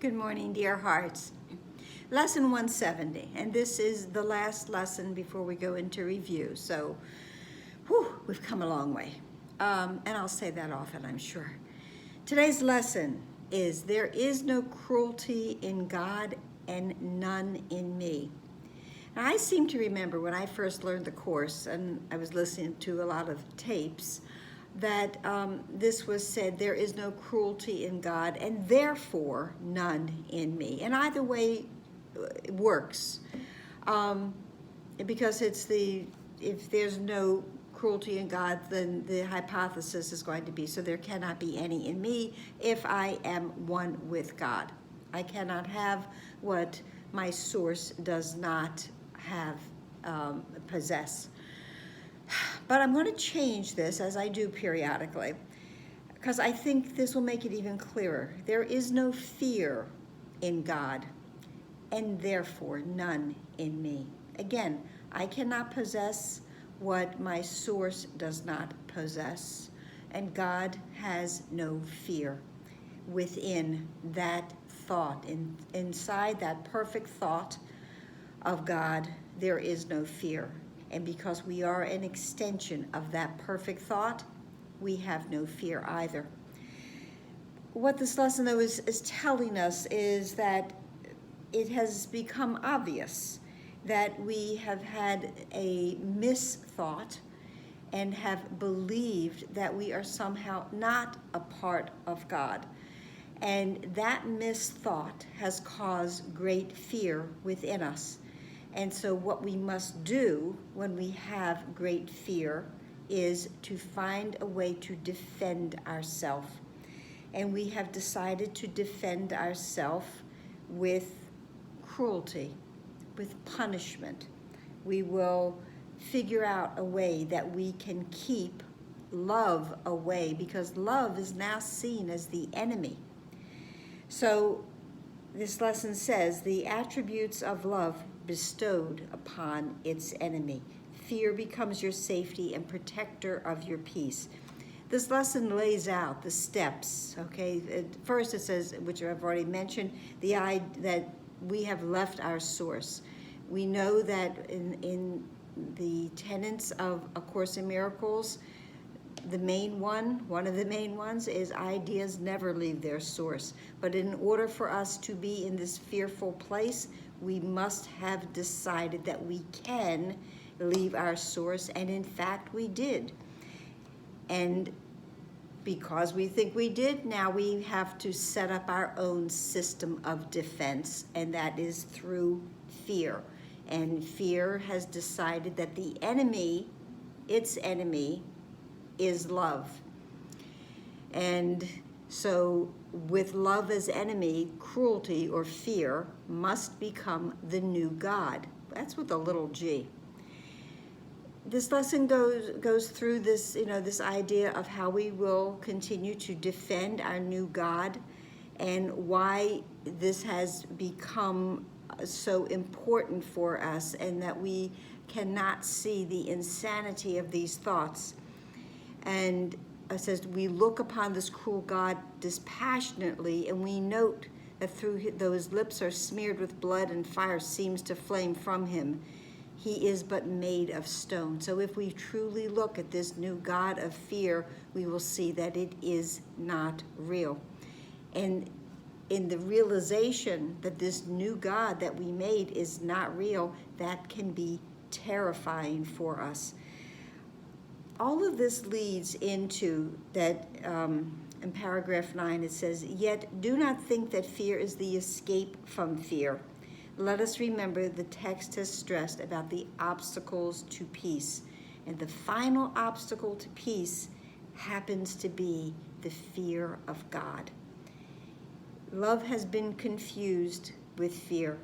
Good morning, dear hearts. Lesson 170, and this is the last lesson before we go into review. So, we've come a long way. And I'll say that often, I'm sure. Today's lesson is there is no cruelty in God and none in me. Now, I seem to remember when I first learned the course, and I was listening to a lot of tapes, that this was said, there is no cruelty in God and therefore none in me. And either way it works, because if there's no cruelty in God, then the hypothesis is going to be, so there cannot be any in me if I am one with God. I cannot have what my source does not have, possess. But I'm going to change this, as I do periodically, because I think this will make it even clearer. There is no fear in God, and therefore none in me. Again, I cannot possess what my source does not possess, and God has no fear within that thought. Inside that perfect thought of God, there is no fear. And because we are an extension of that perfect thought, we have no fear either. What this lesson, though, is telling us is that it has become obvious that we have had a misthought and have believed that we are somehow not a part of God. And that misthought has caused great fear within us. And so what we must do when we have great fear is to find a way to defend ourselves. And we have decided to defend ourselves with cruelty, with punishment. We will figure out a way that we can keep love away, because love is now seen as the enemy. So this lesson says the attributes of love bestowed upon its enemy. Fear becomes your safety and protector of your peace. This lesson lays out the steps, okay? First it says, which I've already mentioned, that we have left our source. We know that in the tenets of A Course in Miracles, one of the main ones is ideas never leave their source. But in order for us to be in this fearful place, we must have decided that we can leave our source, and in fact we did. And because we think we did, now we have to set up our own system of defense, and that is through fear. And fear has decided that the enemy, its enemy, is love. And so with love as enemy, cruelty or fear must become the new God. That's with a little g. This lesson goes through this, this idea of how we will continue to defend our new God, and why this has become so important for us, and that we cannot see the insanity of these thoughts. And it says we look upon this cruel God dispassionately, and we note that though his lips are smeared with blood and fire seems to flame from him, he is but made of stone. So if we truly look at this new God of fear, we will see that it is not real. And in the realization that this new God that we made is not real, that can be terrifying for us. All of this leads into that, in paragraph 9, it says, "Yet do not think that fear is the escape from fear. Let us remember the text has stressed about the obstacles to peace. And the final obstacle to peace happens to be the fear of God." Love has been confused with fear.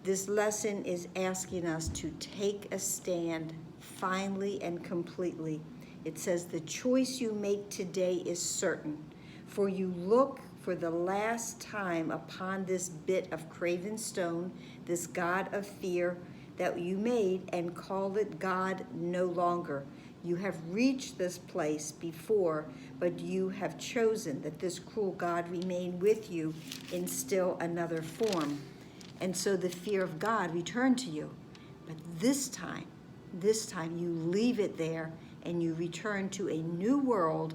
This lesson is asking us to take a stand finally and completely. It says the choice you make today is certain, for you look for the last time upon this bit of craven stone, this God of fear that you made, and call it God no longer. You have reached this place before, but you have chosen that this cruel God remain with you in still another form. And so the fear of God returned to you. But this time you leave it there and you return to a new world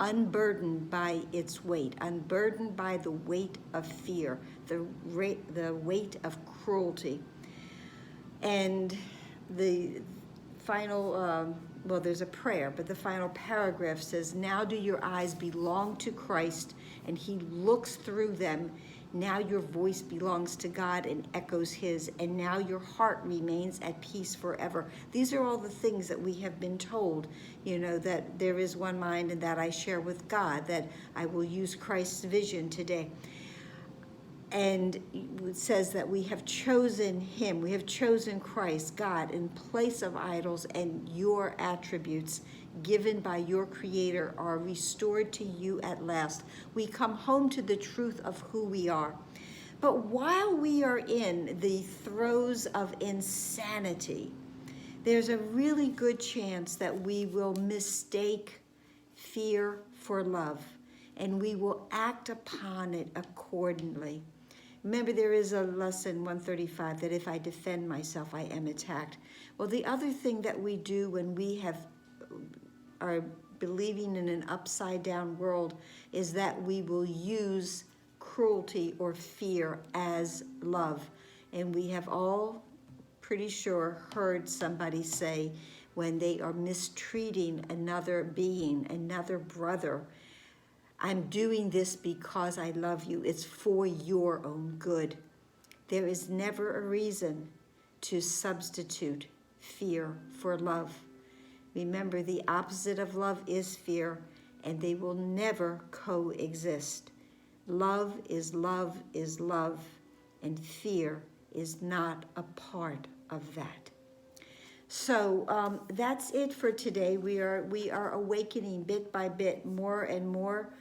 unburdened by its weight, unburdened by the weight of fear, the weight of cruelty. And the final, well, there's a prayer, but the final paragraph says, now do your eyes belong to Christ, and he looks through them. Now your voice belongs to God and echoes his, and now your heart remains at peace forever. These are all the things that we have been told, that there is one mind and that I share with God, that I will use Christ's vision today. And it says that we have chosen him, we have chosen Christ, God, in place of idols, and your attributes given by your Creator are restored to you at last. We come home to the truth of who we are. But while we are in the throes of insanity, there's a really good chance that we will mistake fear for love, and we will act upon it accordingly. Remember, there is a lesson 135 that if I defend myself, I am attacked. Well, the other thing that we do when we are believing in an upside down world is that we will use cruelty or fear as love. And we have all pretty sure heard somebody say when they are mistreating another being, another brother, I'm doing this because I love you. It's for your own good. There is never a reason to substitute fear for love. Remember, the opposite of love is fear, and they will never coexist. Love is love is love, and fear is not a part of that. So that's it for today. We are awakening bit by bit, more and more.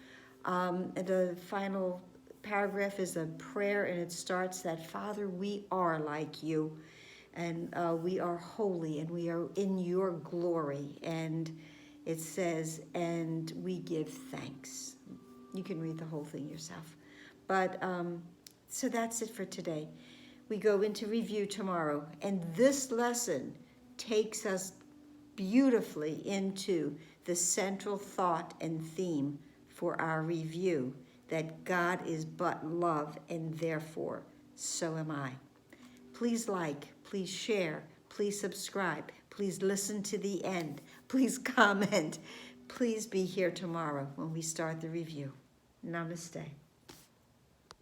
The final paragraph is a prayer, and it starts that, Father, we are like you, and we are holy, and we are in your glory. And it says, and we give thanks. You can read the whole thing yourself. But so that's it for today. We go into review tomorrow, and this lesson takes us beautifully into the central thought and theme for our review, that God is but love, and therefore so am I. Please like, please share, please subscribe, please listen to the end, please comment, please be here tomorrow when we start the review. Namaste.